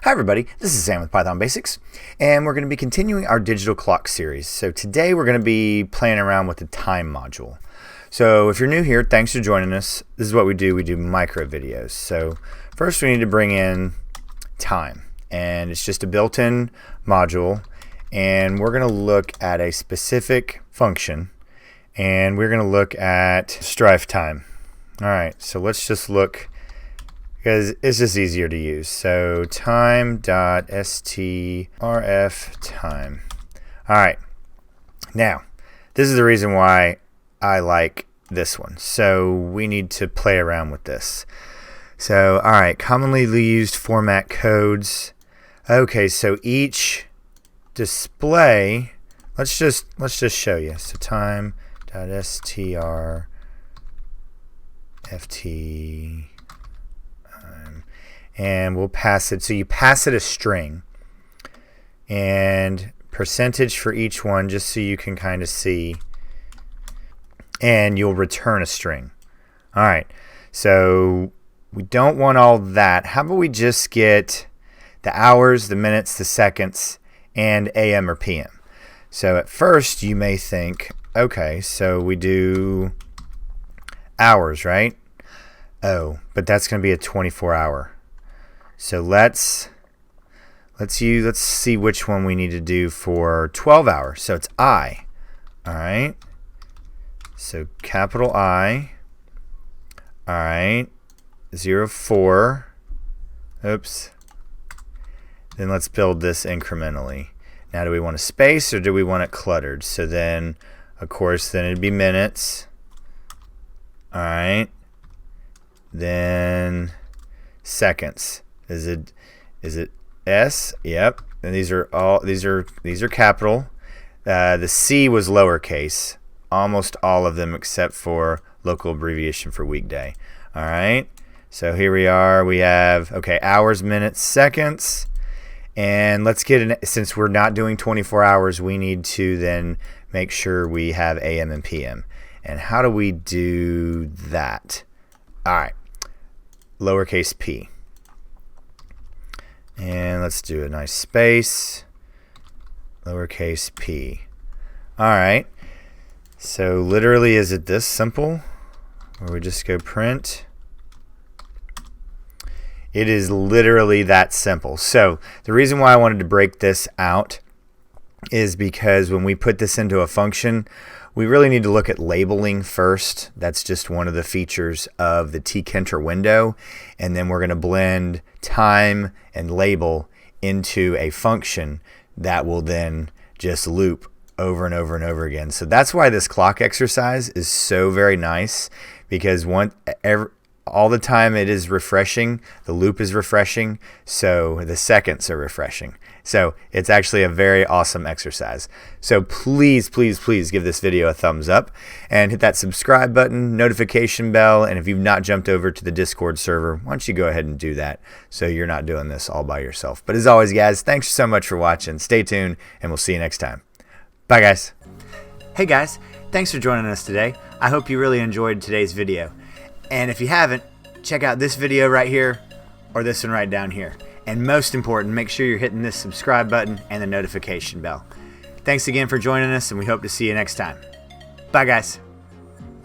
Hi everybody, this is Sam with Python Basics, and we're going to be continuing our digital clock series. So today we're going to be playing around with the time module. So if you're new here, thanks for joining us. This is what we do micro videos. So first we need to bring in time, and it's just a built-in module, and we're going to look at a specific function, and we're going to look at strife time. Alright, so let's just look, because it's just easier to use. So time.strf time. Alright, now this is the reason why I like this one. So we need to play around with this. So alright, commonly used format codes. Okay, so each display, let's just show you. So time.strft and we'll pass it. So you pass it a string and percentage for each one, just so you can kind of see, and you'll return a string. Alright, so we don't want all that. How about we just get the hours, the minutes, the seconds, and AM or PM? So at first you may think, okay, so we do hours, right? Oh, but that's going to be a 24-hour. So let's see which one we need to do for 12 hours. So it's I. All right. So capital I. All right. 04. Oops. Then let's build this incrementally. Now, do we want a space or do we want it cluttered? So then, of course, then it'd be minutes. All right. Then seconds. Is it S? Yep. And these are capital. The C was lowercase. Almost all of them except for local abbreviation for weekday. All right. So here we are. We have hours, minutes, seconds, and let's get since we're not doing 24 hours, we need to then make sure we have AM and PM. And how do we do that? All right. Lowercase p. And let's do a nice space, lowercase p. All right. So literally, is it this simple? Or we just go print? It is literally that simple. So the reason why I wanted to break this out is because when we put this into a function, we really need to look at labeling first. That's just one of the features of the tkinter window. And then we're going to blend time and label into a function that will then just loop over and over and over again. So that's why this clock exercise is so very nice, because all the time it is refreshing, the loop is refreshing, so the seconds are refreshing. So it's actually a very awesome exercise. So please, please, please give this video a thumbs up and hit that subscribe button, notification bell, and if you've not jumped over to the Discord server, why don't you go ahead and do that so you're not doing this all by yourself. But as always, guys, thanks so much for watching. Stay tuned, and we'll see you next time. Bye, guys. Hey, guys. Thanks for joining us today. I hope you really enjoyed today's video. And if you haven't, check out this video right here or this one right down here. And most important, make sure you're hitting this subscribe button and the notification bell. Thanks again for joining us, and we hope to see you next time. Bye, guys.